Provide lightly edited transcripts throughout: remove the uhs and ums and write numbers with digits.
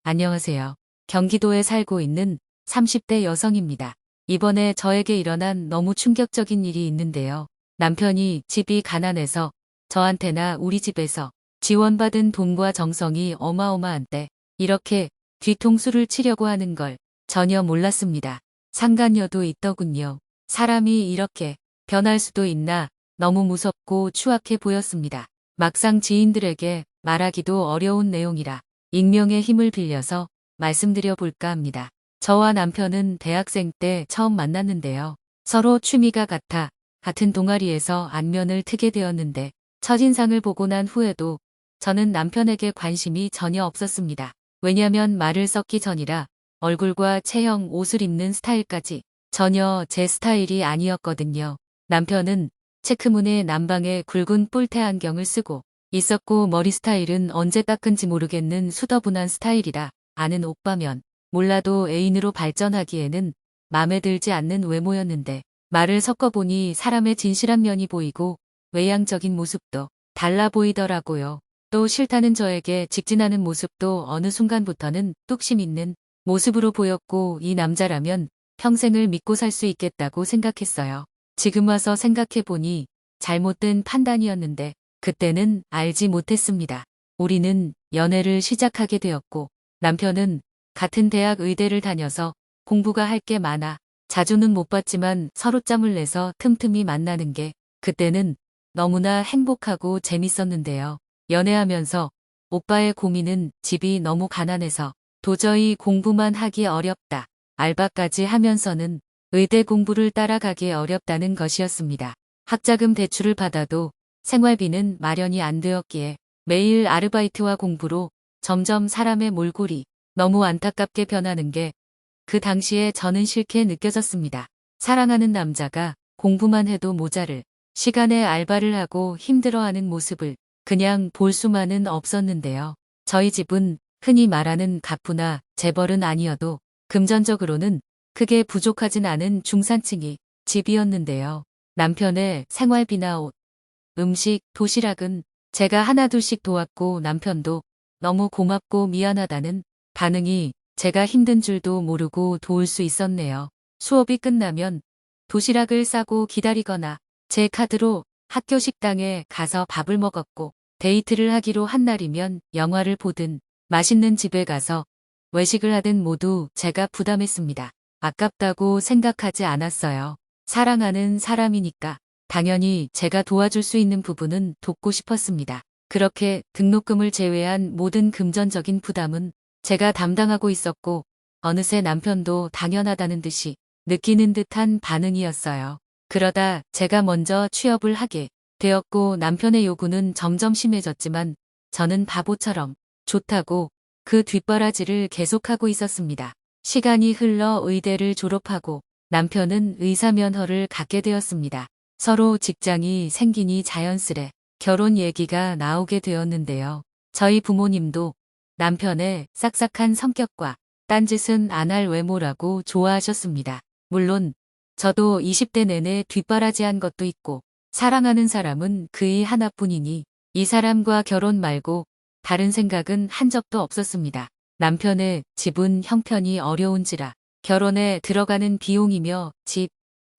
안녕하세요. 경기도에 살고 있는 30대 여성입니다. 이번에 저에게 일어난 너무 충격적인 일이 있는데요. 남편이 집이 가난해서 저한테나 우리 집에서 지원받은 돈과 정성이 어마어마한데 이렇게 뒤통수를 치려고 하는 걸 전혀 몰랐습니다. 상간녀도 있더군요. 사람이 이렇게 변할 수도 있나 너무 무섭고 추악해 보였습니다. 막상 지인들에게 말하기도 어려운 내용이라 익명의 힘을 빌려서 말씀드려 볼까 합니다. 저와 남편은 대학생 때 처음 만났는데요. 서로 취미가 같아 같은 동아리에서 안면을 트게 되었는데 첫인상을 보고 난 후에도 저는 남편에게 관심이 전혀 없었습니다. 왜냐면 말을 섞기 전이라 얼굴과 체형, 옷을 입는 스타일까지 전혀 제 스타일이 아니었거든요. 남편은 체크무늬 남방에 굵은 뿔테 안경을 쓰고 있었고 머리 스타일은 언제 깎은지 모르겠는 수더분한 스타일이라 아는 오빠면 몰라도 애인으로 발전하기에는 마음에 들지 않는 외모였는데 말을 섞어보니 사람의 진실한 면이 보이고 외향적인 모습도 달라 보이더라고요. 또 싫다는 저에게 직진하는 모습도 어느 순간부터는 뚝심 있는 모습으로 보였고 이 남자라면 평생을 믿고 살 수 있겠다고 생각했어요. 지금 와서 생각해보니 잘못된 판단이었는데 그때는 알지 못했습니다. 우리는 연애를 시작하게 되었고 남편은 같은 대학 의대를 다녀서 공부가 할 게 많아 자주는 못 봤지만 서로 짬을 내서 틈틈이 만나는 게 그때는 너무나 행복하고 재밌었는데요. 연애하면서 오빠의 고민은 집이 너무 가난해서 도저히 공부만 하기 어렵다. 알바까지 하면서는 의대 공부를 따라가기 어렵다는 것이었습니다. 학자금 대출을 받아도 생활비는 마련이 안 되었기에 매일 아르바이트와 공부로 점점 사람의 몰골이 너무 안타깝게 변하는 게 그 당시에 저는 싫게 느껴졌습니다. 사랑하는 남자가 공부만 해도 모자를 시간에 알바를 하고 힘들어하는 모습을 그냥 볼 수만은 없었는데요. 저희 집은 흔히 말하는 갑부나 재벌은 아니어도 금전적으로는 크게 부족하진 않은 중산층이 집이었는데요. 남편의 생활비나 옷, 음식, 도시락은 제가 하나둘씩 도왔고 남편도 너무 고맙고 미안하다는 반응이 제가 힘든 줄도 모르고 도울 수 있었네요. 수업이 끝나면 도시락을 싸고 기다리거나 제 카드로 학교 식당에 가서 밥을 먹었고 데이트를 하기로 한 날이면 영화를 보든 맛있는 집에 가서 외식을 하든 모두 제가 부담했습니다. 아깝다고 생각하지 않았어요. 사랑하는 사람이니까 당연히 제가 도와줄 수 있는 부분은 돕고 싶었습니다. 그렇게 등록금을 제외한 모든 금전적인 부담은 제가 담당하고 있었고 어느새 남편도 당연하다는 듯이 느끼는 듯한 반응이었어요. 그러다 제가 먼저 취업을 하게 되었고 남편의 요구는 점점 심해졌지만 저는 바보처럼 좋다고 그 뒷바라지를 계속하고 있었습니다. 시간이 흘러 의대를 졸업하고 남편은 의사 면허를 갖게 되었습니다. 서로 직장이 생기니 자연스레 결혼 얘기가 나오게 되었는데요. 저희 부모님도 남편의 싹싹한 성격과 딴짓은 안 할 외모라고 좋아하셨습니다. 물론 저도 20대 내내 뒷바라지한 것도 있고 사랑하는 사람은 그이 하나뿐이니 이 사람과 결혼 말고 다른 생각은 한 적도 없었습니다. 남편의 집은 형편이 어려운지라 결혼에 들어가는 비용이며 집,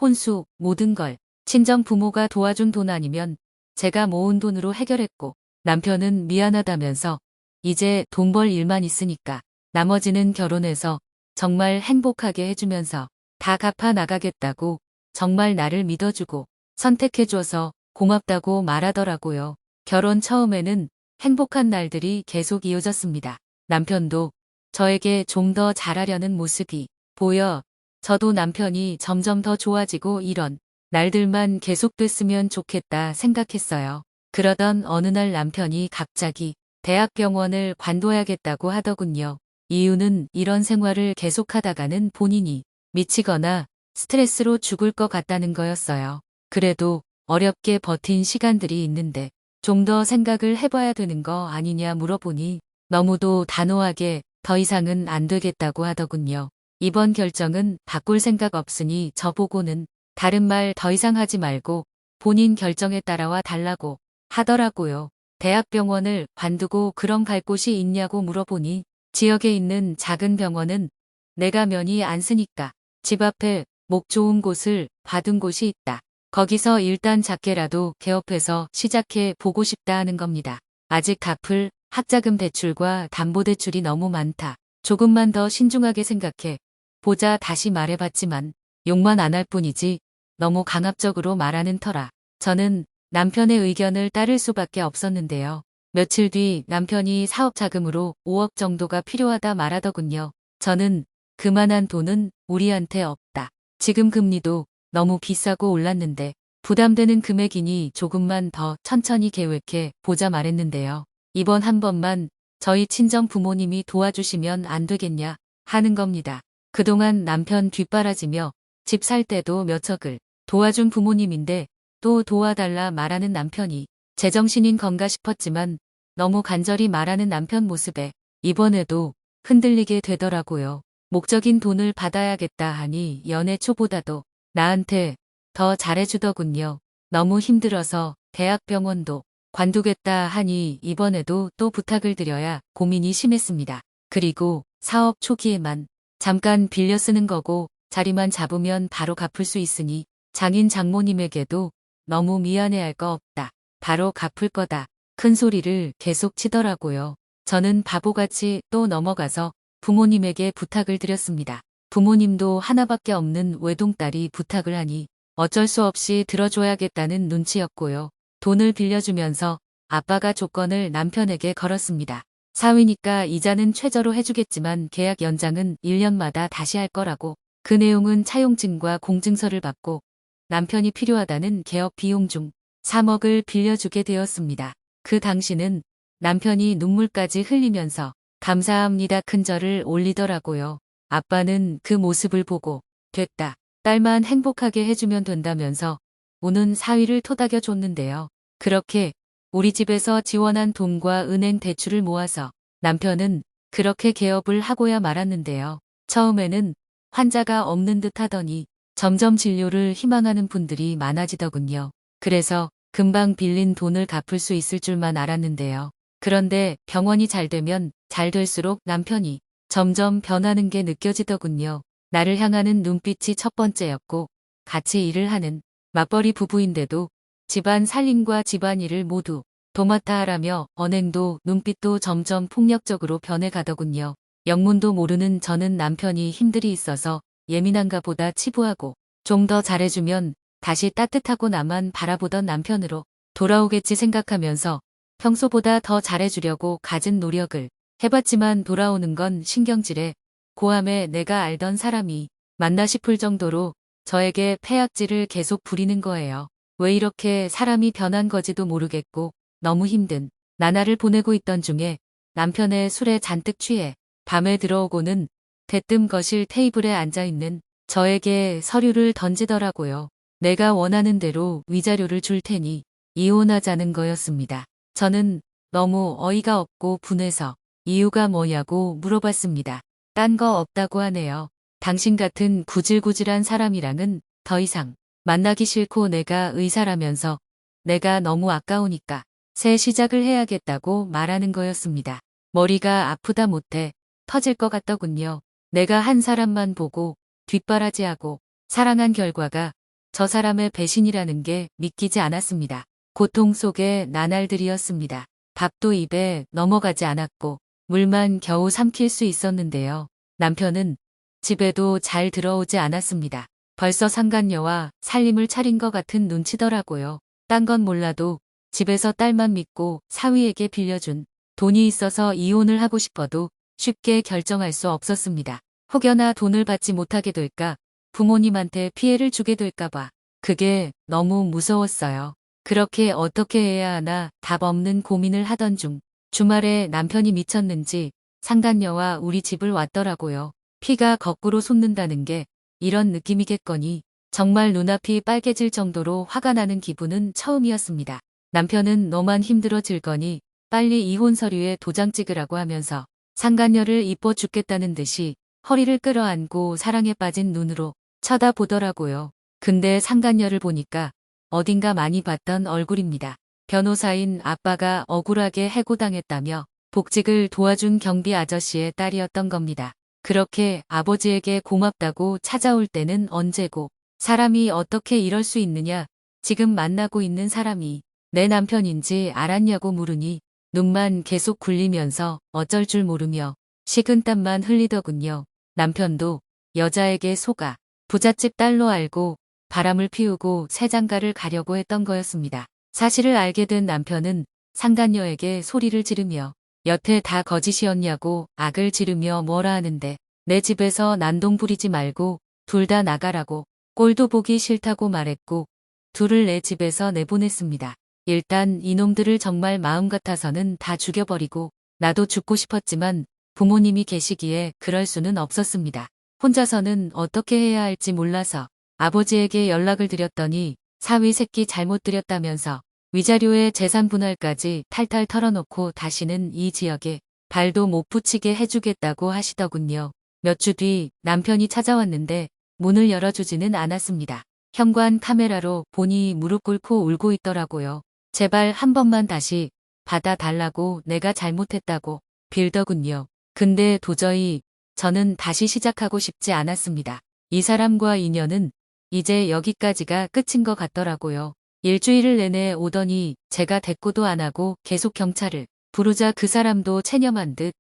혼수, 모든 걸 친정 부모가 도와준 돈 아니면 제가 모은 돈으로 해결했고 남편은 미안하다면서 이제 돈 벌 일만 있으니까 나머지는 결혼해서 정말 행복하게 해주면서 다 갚아 나가겠다고 정말 나를 믿어주고 선택해줘서 고맙다고 말하더라고요. 결혼 처음에는 행복한 날들이 계속 이어졌습니다. 남편도 저에게 좀 더 잘하려는 모습이 보여 저도 남편이 점점 더 좋아지고 이런 날들만 계속됐으면 좋겠다 생각했어요. 그러던 어느 날 남편이 갑자기 대학병원을 관둬야겠다고 하더군요. 이유는 이런 생활을 계속하다가는 본인이 미치거나 스트레스로 죽을 것 같다는 거였어요. 그래도 어렵게 버틴 시간들이 있는데 좀 더 생각을 해봐야 되는 거 아니냐 물어보니 너무도 단호하게 더 이상은 안 되겠다고 하더군요. 이번 결정은 바꿀 생각 없으니 저보고는 다른 말 더 이상 하지 말고 본인 결정에 따라와 달라고 하더라고요. 대학병원을 관두고 그럼 갈 곳이 있냐고 물어보니 지역에 있는 작은 병원은 내가 면이 안 쓰니까 집 앞에 목 좋은 곳을 받은 곳이 있다. 거기서 일단 작게라도 개업해서 시작해 보고 싶다 하는 겁니다. 아직 갚을 학자금 대출과 담보대출이 너무 많다. 조금만 더 신중하게 생각해 보자 다시 말해봤지만 욕만 안 할 뿐이지 너무 강압적으로 말하는 터라 저는 남편의 의견을 따를 수밖에 없었는데요. 며칠 뒤 남편이 사업 자금으로 5억 정도가 필요하다 말하더군요. 저는 그만한 돈은 우리한테 없다. 지금 금리도 너무 비싸고 올랐는데 부담되는 금액이니 조금만 더 천천히 계획해 보자 말했는데요. 이번 한 번만 저희 친정 부모님이 도와주시면 안 되겠냐 하는 겁니다. 그동안 남편 뒷바라지며 집 살 때도 몇 척을 도와준 부모님인데 또 도와달라 말하는 남편이 제정신인 건가 싶었지만 너무 간절히 말하는 남편 모습에 이번에도 흔들리게 되더라고요. 목적인 돈을 받아야겠다 하니 연애 초보다도 나한테 더 잘해주더군요. 너무 힘들어서 대학병원도 관두겠다 하니 이번에도 또 부탁을 드려야 고민이 심했습니다. 그리고 사업 초기에만 잠깐 빌려 쓰는 거고 자리만 잡으면 바로 갚을 수 있으니 장인 장모님에게도 너무 미안해할 거 없다. 바로 갚을 거다. 큰 소리를 계속 치더라고요. 저는 바보같이 또 넘어가서 부모님에게 부탁을 드렸습니다. 부모님도 하나밖에 없는 외동딸이 부탁을 하니 어쩔 수 없이 들어줘야겠다는 눈치였고요. 돈을 빌려주면서 아빠가 조건을 남편에게 걸었습니다. 사위니까 이자는 최저로 해주겠지만 계약 연장은 1년마다 다시 할 거라고. 그 내용은 차용증과 공증서를 받고 남편이 필요하다는 개업 비용 중 3억을 빌려주게 되었습니다. 그 당시는 남편이 눈물까지 흘리면서 감사합니다 큰절을 올리더라고요. 아빠는 그 모습을 보고 됐다. 딸만 행복하게 해주면 된다면서 우는 사위를 토닥여 줬는데요. 그렇게 우리 집에서 지원한 돈과 은행 대출을 모아서 남편은 그렇게 개업을 하고야 말았는데요. 처음에는 환자가 없는 듯 하더니 점점 진료를 희망하는 분들이 많아지더군요. 그래서 금방 빌린 돈을 갚을 수 있을 줄만 알았는데요. 그런데 병원이 잘 되면 잘 될수록 남편이 점점 변하는 게 느껴지더군요. 나를 향하는 눈빛이 첫 번째였고 같이 일을 하는 맞벌이 부부인데도 집안 살림과 집안일을 모두 도맡아 하라며 언행도 눈빛도 점점 폭력적으로 변해가더군요. 영문도 모르는 저는 남편이 힘들이 있어서 예민한가 보다 치부하고 좀 더 잘해주면 다시 따뜻하고 나만 바라보던 남편으로 돌아오겠지 생각하면서 평소보다 더 잘해주려고 갖은 노력을 해봤지만 돌아오는 건 신경질에 고함에 내가 알던 사람이 맞나 싶을 정도로 저에게 패악질을 계속 부리는 거예요. 왜 이렇게 사람이 변한 거지도 모르겠고 너무 힘든 나날을 보내고 있던 중에 남편의 술에 잔뜩 취해 밤에 들어오고는 대뜸 거실 테이블에 앉아있는 저에게 서류를 던지더라고요. 내가 원하는 대로 위자료를 줄 테니 이혼하자는 거였습니다. 저는 너무 어이가 없고 분해서 이유가 뭐냐고 물어봤습니다. 딴 거 없다고 하네요. 당신 같은 구질구질한 사람이랑은 더 이상 만나기 싫고 내가 의사라면서 내가 너무 아까우니까 새 시작을 해야겠다고 말하는 거였습니다. 머리가 아프다 못해 터질 것 같더군요. 내가 한 사람만 보고 뒷바라지하고 사랑한 결과가 저 사람의 배신이라는 게 믿기지 않았습니다. 고통 속의 나날들이었습니다. 밥도 입에 넘어가지 않았고 물만 겨우 삼킬 수 있었는데요. 남편은 집에도 잘 들어오지 않았습니다. 벌써 상간녀와 살림을 차린 것 같은 눈치더라고요. 딴 건 몰라도 집에서 딸만 믿고 사위에게 빌려준 돈이 있어서 이혼을 하고 싶어도 쉽게 결정할 수 없었습니다. 혹여나 돈을 받지 못하게 될까 부모님한테 피해를 주게 될까봐 그게 너무 무서웠어요. 그렇게 어떻게 해야 하나 답 없는 고민을 하던 중 주말에 남편이 미쳤는지 상간녀와 우리 집을 왔더라고요. 피가 거꾸로 솟는다는 게 이런 느낌이겠거니 정말 눈앞이 빨개질 정도로 화가 나는 기분은 처음이었습니다. 남편은 너만 힘들어질 거니 빨리 이혼 서류에 도장 찍으라고 하면서 상간녀를 이뻐 죽겠다는 듯이 허리를 끌어안고 사랑에 빠진 눈으로 쳐다보더라고요. 근데 상간녀를 보니까 어딘가 많이 봤던 얼굴입니다. 변호사인 아빠가 억울하게 해고당했다며 복직을 도와준 경비 아저씨의 딸이었던 겁니다. 그렇게 아버지에게 고맙다고 찾아올 때는 언제고, 사람이 어떻게 이럴 수 있느냐, 지금 만나고 있는 사람이 내 남편인지 알았냐고 물으니 눈만 계속 굴리면서 어쩔 줄 모르며 식은땀만 흘리더군요. 남편도 여자에게 속아 부잣집 딸로 알고 바람을 피우고 새 장가를 가려고 했던 거였습니다. 사실을 알게 된 남편은 상간녀에게 소리를 지르며 여태 다 거짓이었냐고 악을 지르며 뭐라 하는데 내 집에서 난동 부리지 말고 둘 다 나가라고 꼴도 보기 싫다고 말했고 둘을 내 집에서 내보냈습니다. 일단 이놈들을 정말 마음 같아서는 다 죽여버리고 나도 죽고 싶었지만 부모님이 계시기에 그럴 수는 없었습니다. 혼자서는 어떻게 해야 할지 몰라서 아버지에게 연락을 드렸더니 사위 새끼 잘못 드렸다면서 위자료에 재산 분할까지 탈탈 털어놓고 다시는 이 지역에 발도 못 붙이게 해주겠다고 하시더군요. 몇 주 뒤 남편이 찾아왔는데 문을 열어주지는 않았습니다. 현관 카메라로 보니 무릎 꿇고 울고 있더라고요. 제발 한 번만 다시 받아달라고 내가 잘못했다고 빌더군요. 근데 도저히 저는 다시 시작하고 싶지 않았습니다. 이 사람과 인연은 이제 여기까지가 끝인 것 같더라고요. 일주일을 내내 오더니 제가 대꾸도 안 하고 계속 경찰을 부르자 그 사람도 체념한 듯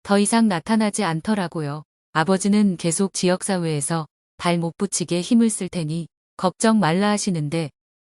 더 이상 나타나지 않더라고요. 아버지는 계속 지역사회에서 발 못 붙이게 힘을 쓸 테니 걱정 말라 하시는데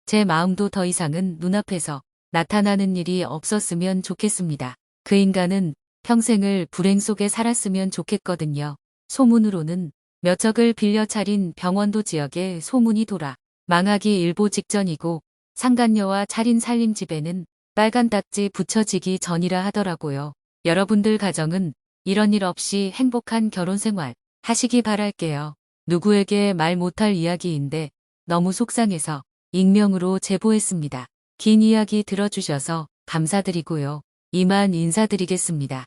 제 마음도 더 이상은 눈앞에서 나타나는 일이 없었으면 좋겠습니다. 그 인간은 평생을 불행 속에 살았으면 좋겠거든요. 소문으로는 몇 척을 빌려 차린 병원도 지역에 소문이 돌아 망하기 일보 직전이고 상간녀와 차린 살림집에는 빨간 딱지 붙여지기 전이라 하더라고요. 여러분들 가정은 이런 일 없이 행복한 결혼 생활 하시기 바랄게요. 누구에게 말 못할 이야기인데 너무 속상해서 익명으로 제보했습니다. 긴 이야기 들어주셔서 감사드리고요. 이만 인사드리겠습니다.